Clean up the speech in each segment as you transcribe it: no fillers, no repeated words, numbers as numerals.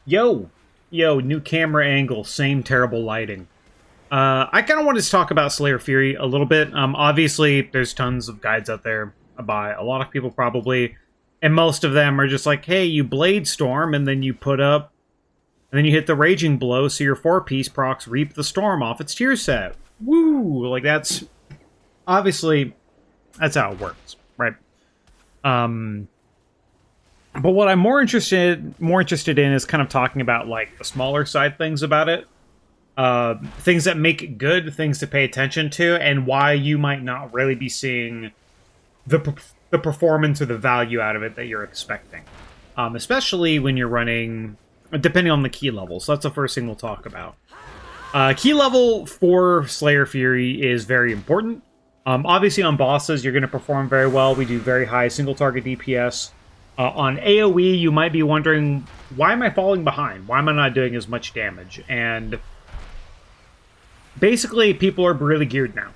Yo, new camera angle, same terrible lighting. I kind of wanted to talk about Slayer Fury a little bit. Obviously, there's tons of guides out there by a lot of people probably, and most of them are just like, hey, you Bladestorm, and then you put up, and then you hit the Raging Blow, so your 4-piece procs Reap the Storm off its tier set. Woo! Like, that's, obviously, that's how it works, right? But what I'm more interested in is kind of talking about like the smaller side things about it, things that make it good, things to pay attention to, and why you might not really be seeing the performance or the value out of it that you're expecting, especially when you're running, depending on the key level. So that's the first thing we'll talk about. Key level for Slayer Fury is very important. Obviously, on bosses, you're going to perform very well. We do very high single target DPS. On AoE, you might be wondering, why am I falling behind? Why am I not doing as much damage? And basically, people are really geared now.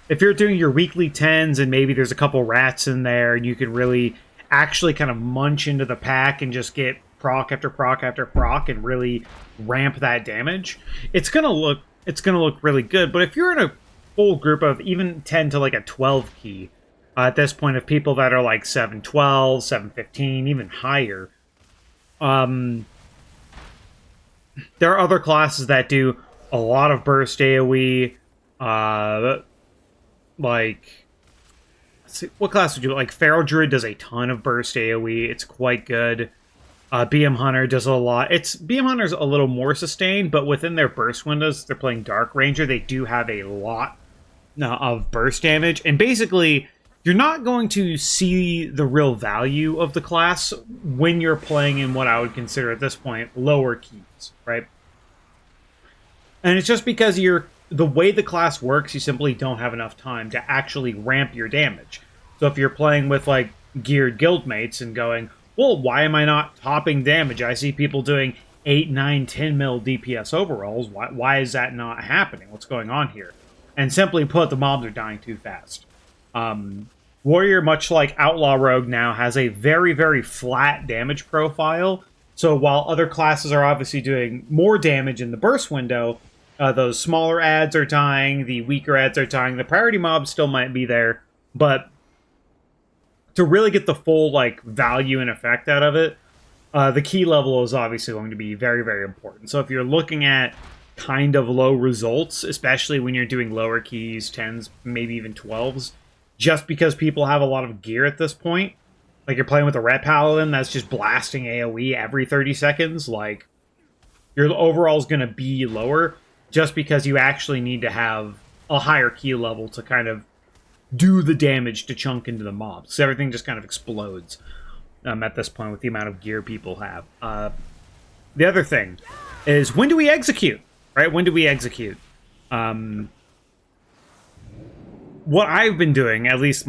If you're doing your weekly 10s and maybe there's a couple rats in there, and you can really actually kind of munch into the pack and just get proc after proc after proc and really ramp that damage, it's gonna look really good. But if you're in a full group of even 10 to like a 12 key, at this point, of people that are like 712, 715, even higher. There are other classes that do a lot of burst AoE. Like, let's see, what class would you like? Feral Druid does a ton of burst AoE. It's quite good. BM Hunter does a lot. BM Hunter's a little more sustained, but within their burst windows, they're playing Dark Ranger. They do have a lot of burst damage, and basically, you're not going to see the real value of the class when you're playing in what I would consider at this point lower keys, right? And it's just because the way the class works, you simply don't have enough time to actually ramp your damage. So if you're playing with like geared guildmates and going, well, why am I not topping damage? I see people doing 8, 9, 10 mil DPS overalls. Why is that not happening? What's going on here? And simply put, the mobs are dying too fast. Warrior, much like Outlaw Rogue now, has a very, very flat damage profile. So while other classes are obviously doing more damage in the burst window, those smaller ads are dying, the weaker ads are dying, the priority mobs still might be there, but to really get the full like value and effect out of it, the key level is obviously going to be very, very important. So if you're looking at kind of low results, especially when you're doing lower keys, 10s, maybe even 12s, just because people have a lot of gear at this point, like you're playing with a Ret Paladin that's just blasting AoE every 30 seconds, like, your overall is going to be lower just because you actually need to have a higher key level to kind of do the damage to chunk into the mobs. So everything just kind of explodes at this point with the amount of gear people have. The other thing is, when do we execute? Right? When do we execute? What I've been doing, at least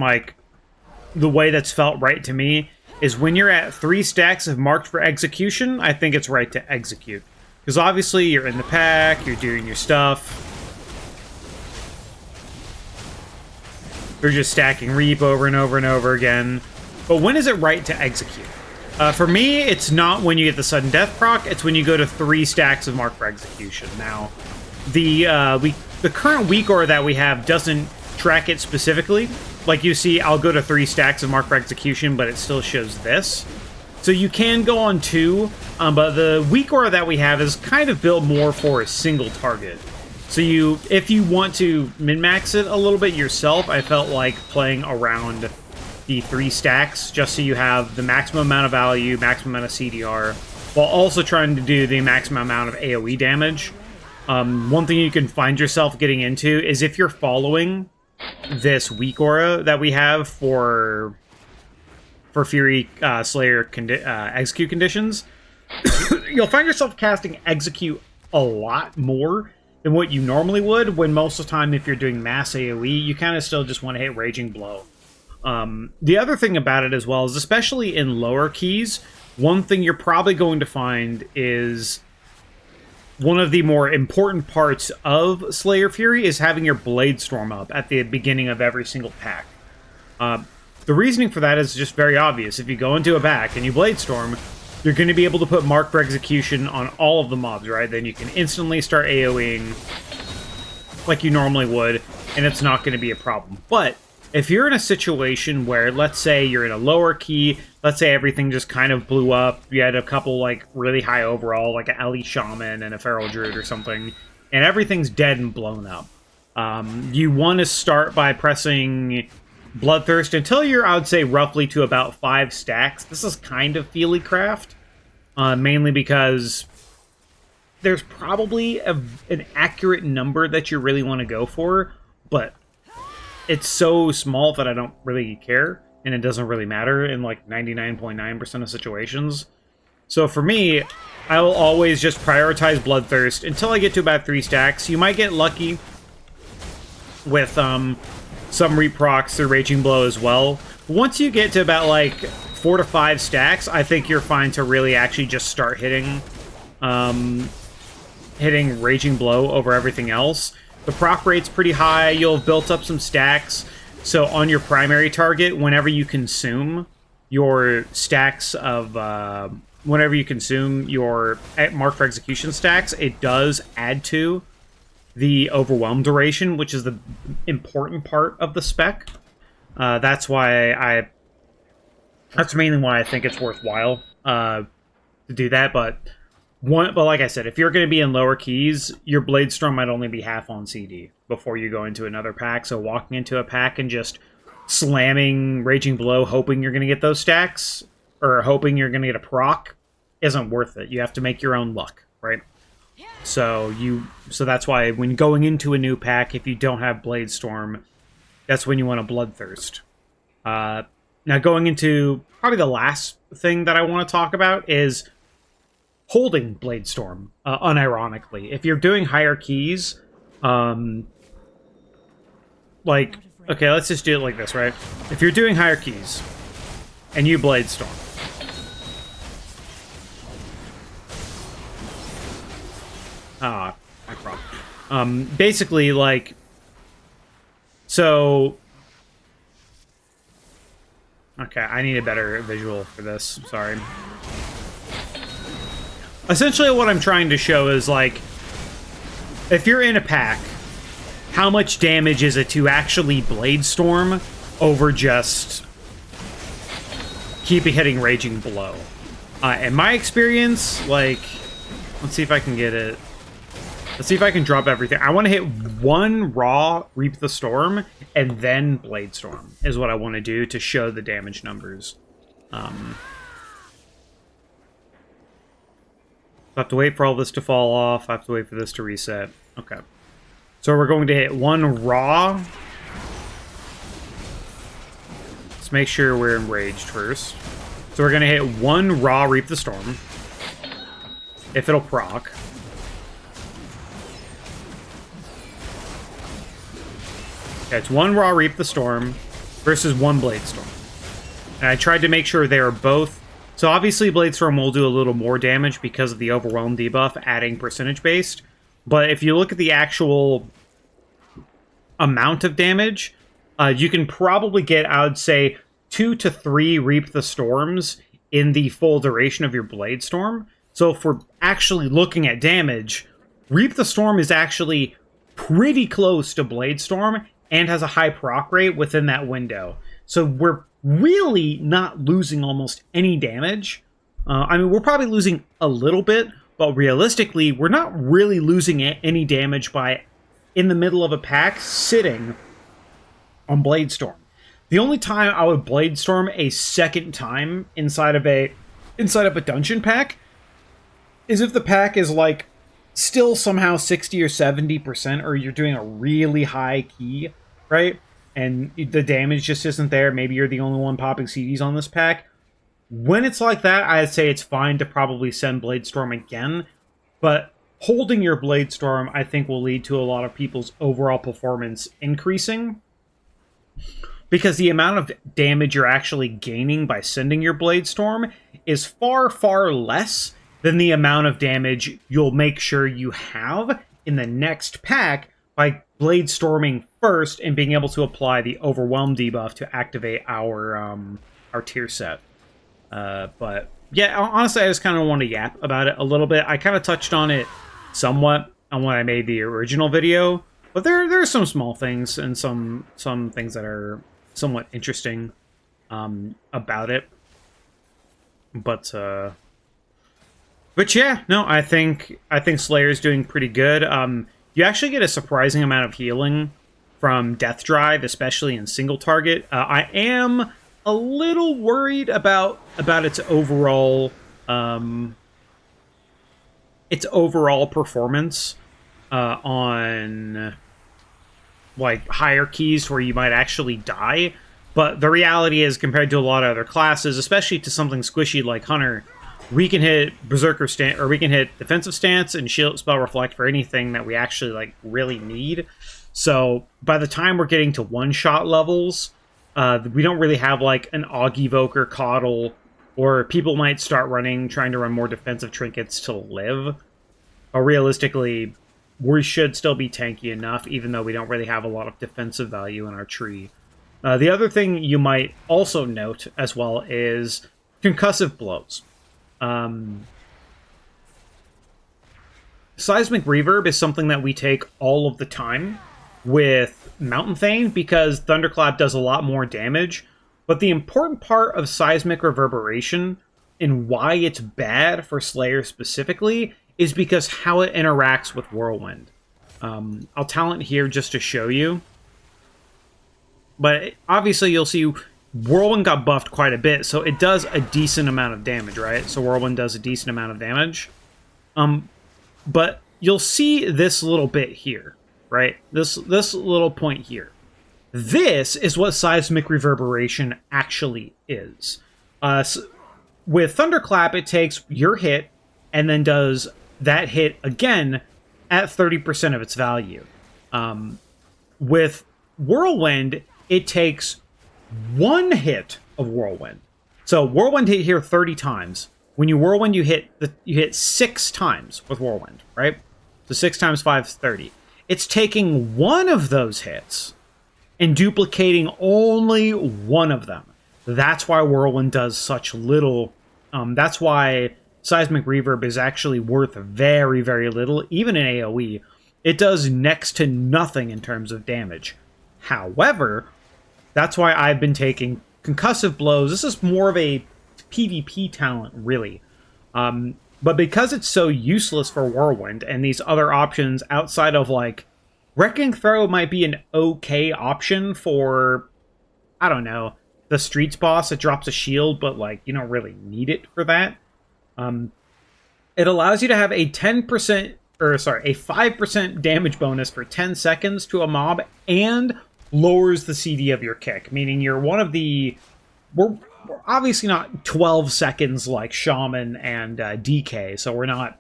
the way that's felt right to me, is when you're at 3 stacks of marked for execution, I think it's right to execute. Because obviously you're in the pack, you're doing your stuff. You're just stacking Reap over and over and over again. But when is it right to execute? For me, it's not when you get the sudden death proc, it's when you go to 3 stacks of marked for execution. Now, the current WeakAura that we have doesn't track it specifically. Like you see, I'll go to 3 stacks of mark for execution, but it still shows this. So you can go on 2, but the WeakAura that we have is kind of built more for a single target. So if you want to min-max it a little bit yourself, I felt like playing around the 3 stacks, just so you have the maximum amount of value, maximum amount of CDR, while also trying to do the maximum amount of AoE damage. One thing you can find yourself getting into is if you're following this WeakAura that we have for Fury Slayer execute conditions, you'll find yourself casting execute a lot more than what you normally would, when most of the time, if you're doing mass AoE, you kind of still just want to hit Raging Blow. The other thing about it as well is, especially in lower keys, one thing you're probably going to find is one of the more important parts of Slayer Fury is having your Bladestorm up at the beginning of every single pack. The reasoning for that is just very obvious. If you go into a pack and you Bladestorm, you're going to be able to put Mark for Execution on all of the mobs, right? Then you can instantly start AoEing like you normally would, and it's not going to be a problem. But if you're in a situation where, let's say you're in a lower key, let's say everything just kind of blew up, you had a couple, like, really high overall, like a Ellie Shaman and a Feral Druid or something, and everything's dead and blown up. You want to start by pressing Bloodthirst until you're, I would say, roughly to about 5 stacks. This is kind of Feely Craft, mainly because there's probably an accurate number that you really want to go for, but it's so small that I don't really care, and it doesn't really matter in like 99.9% of situations. So for me, I will always just prioritize Bloodthirst until I get to about 3 stacks. You might get lucky with some reprocs through Raging Blow as well. Once you get to about like 4 to 5 stacks, I think you're fine to really actually just start hitting Raging Blow over everything else. The proc rate's pretty high. You'll have built up some stacks. So on your primary target, whenever you consume your stacks of... whenever you consume your Mark for Execution stacks, it does add to the Overwhelm duration, which is the important part of the spec. That's why that's mainly why I think it's worthwhile to do that, but like I said, if you're going to be in lower keys, your Bladestorm might only be half on CD before you go into another pack. So walking into a pack and just slamming Raging Blow, hoping you're going to get those stacks, or hoping you're going to get a proc, isn't worth it. You have to make your own luck, right? So that's why when going into a new pack, if you don't have Bladestorm, that's when you want a Bloodthirst. Now going into probably the last thing that I want to talk about is holding Bladestorm, unironically. If you're doing higher keys, like, okay, let's just do it like this, right? If you're doing higher keys, and you Bladestorm, no problem. Basically, like, so, okay, I need a better visual for this, sorry. Essentially what I'm trying to show is, like, if you're in a pack, how much damage is it to actually Bladestorm over just keep hitting Raging Blow? In my experience, like, let's see if I can get it. Let's see if I can drop everything. I want to hit 1 raw Reap the Storm, and then Bladestorm is what I want to do to show the damage numbers. I have to wait for all this to fall off. I have to wait for this to reset. Okay. So we're going to hit 1 raw. Let's make sure we're enraged first. So we're going to hit 1 raw Reap the Storm. If it'll proc. Okay, it's 1 raw Reap the Storm versus 1 Bladestorm. And I tried to make sure they are both... So obviously Bladestorm will do a little more damage because of the Overwhelm debuff, adding percentage based. But if you look at the actual amount of damage, you can probably get, I would say, 2 to 3 Reap the Storms in the full duration of your Bladestorm. So if we're actually looking at damage, Reap the Storm is actually pretty close to Bladestorm and has a high proc rate within that window. So we're really not losing almost any damage. I mean, we're probably losing a little bit, but realistically, we're not really losing any damage by, in the middle of a pack, sitting on Bladestorm. The only time I would Bladestorm a second time inside of a dungeon pack is if the pack is, like, still somehow 60 or 70%, or you're doing a really high key, right? And the damage just isn't there. Maybe you're the only one popping CDs on this pack. When it's like that, I'd say it's fine to probably send Bladestorm again. But holding your Bladestorm, I think, will lead to a lot of people's overall performance increasing. Because the amount of damage you're actually gaining by sending your Bladestorm is far, far less than the amount of damage you'll make sure you have in the next pack by Bladestorming first and being able to apply the Overwhelm debuff to activate our tier set. But yeah, honestly, I just kind of want to yap about it a little bit. I kind of touched on it somewhat on when I made the original video, but there are some small things and some things that are somewhat interesting about it. But yeah, no, I think Slayer's doing pretty good. You actually get a surprising amount of healing from Death Drive, especially in single target. I am a little worried about its overall performance on like higher keys where you might actually die. But the reality is, compared to a lot of other classes, especially to something squishy like Hunter, we can hit Berserker stance, or we can hit defensive stance and shield spell reflect for anything that we actually like really need. So by the time we're getting to one-shot levels, we don't really have like an Aug Evoker, Coddle, or people might start trying to run more defensive trinkets to live. But realistically, we should still be tanky enough, even though we don't really have a lot of defensive value in our tree. The other thing you might also note as well is concussive blows. Seismic Reverb is something that we take all of the time with Mountain Thane because Thunderclap does a lot more damage. But the important part of Seismic Reverberation and why it's bad for Slayer specifically is because how it interacts with Whirlwind. I'll talent here just to show you. But obviously you'll see Whirlwind got buffed quite a bit, so it does a decent amount of damage, right? So Whirlwind does a decent amount of damage. But you'll see this little bit here, right? This little point here. This is what Seismic Reverberation actually is. With Thunderclap, it takes your hit and then does that hit again at 30% of its value. With Whirlwind, it takes one hit of Whirlwind. So Whirlwind hit here 30 times. When you Whirlwind, you hit 6 times with Whirlwind, right? So 6 times 5 is 30. It's taking one of those hits and duplicating only one of them. That's why Whirlwind does such little. That's why Seismic Reverb is actually worth very, very little, even in AoE. It does next to nothing in terms of damage. However, that's why I've been taking concussive blows. This is more of a PvP talent, really. But because it's so useless for Whirlwind and these other options outside of, like, Wrecking Throw might be an okay option for, I don't know, the Streets boss. It drops a shield, but, like, you don't really need it for that. It allows you to have a 5% damage bonus for 10 seconds to a mob and lowers the CD of your kick, meaning you're one of the... We're obviously not 12 seconds like Shaman and DK, so we're not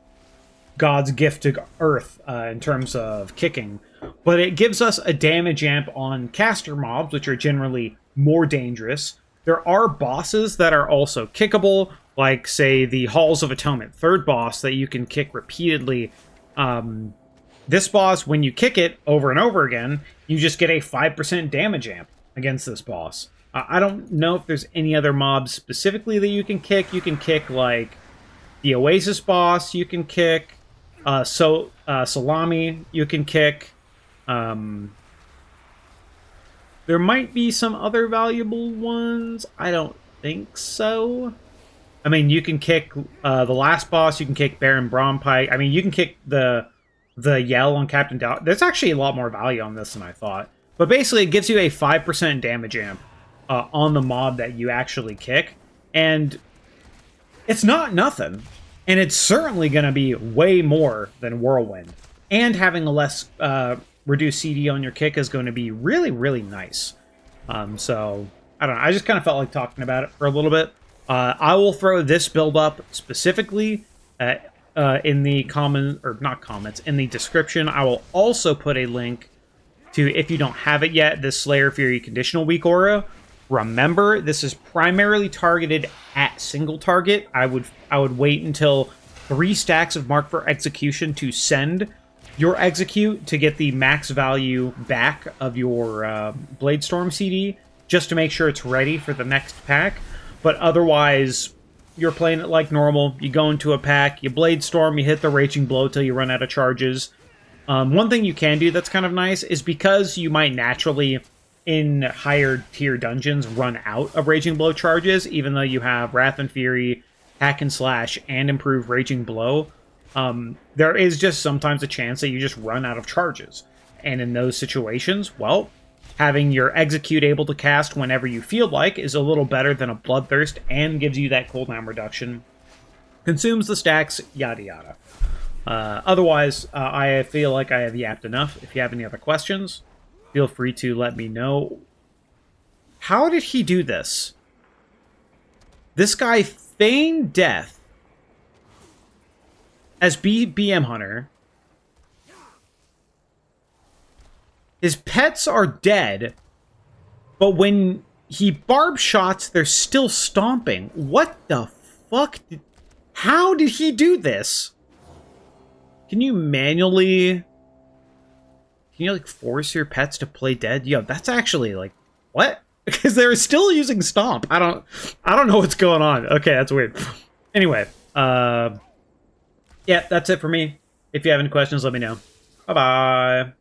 God's gift to Earth in terms of kicking, but it gives us a damage amp on caster mobs, which are generally more dangerous. There are bosses that are also kickable, like, say, the Halls of Atonement, third boss that you can kick repeatedly. This boss, when you kick it over and over again, you just get a 5% damage amp against this boss. I don't know if there's any other mobs specifically that you can kick. You can kick, like, the Oasis boss, you can kick, Salami, you can kick. There might be some other valuable ones. I don't think so. I mean, you can kick the last boss, you can kick Baron Bromspike. I mean, you can kick the Yell on Captain Doubt. There's actually a lot more value on this than I thought. But basically, it gives you a 5% damage amp on the mob that you actually kick. And it's not nothing. And it's certainly going to be way more than Whirlwind. And having a less reduced CD on your kick is going to be really, really nice. So, I don't know. I just kind of felt like talking about it for a little bit. I will throw this build up specifically in the in the description. I will also put a link to, if you don't have it yet, this Slayer Fury Conditional WeakAura. Remember, this is primarily targeted at single target. I would wait until 3 stacks of Mark for Execution to send your execute to get the max value back of your Bladestorm CD, just to make sure it's ready for the next pack. But otherwise, you're playing it like normal. You go into a pack, you Bladestorm, you hit the Raging Blow till you run out of charges. One thing you can do that's kind of nice is because you might naturally, in higher tier dungeons, run out of Raging Blow charges, even though you have Wrath and Fury, Hack and Slash, and Improve Raging Blow. There is just sometimes a chance that you just run out of charges. And in those situations, well, having your Execute able to cast whenever you feel like is a little better than a Bloodthirst and gives you that cooldown reduction. Consumes the stacks, yada yada. Otherwise, I feel like I have yapped enough. If you have any other questions, feel free to let me know. How did he do this? This guy feigned death as BM Hunter. His pets are dead, but when he barb shots, they're still stomping. What the fuck? How did he do this? Can you manually... Can you, like, force your pets to play dead? Yo, that's actually, like... What? Because they're still using stomp. I don't know what's going on. Okay, that's weird. Anyway, yeah, that's it for me. If you have any questions, let me know. Bye-bye.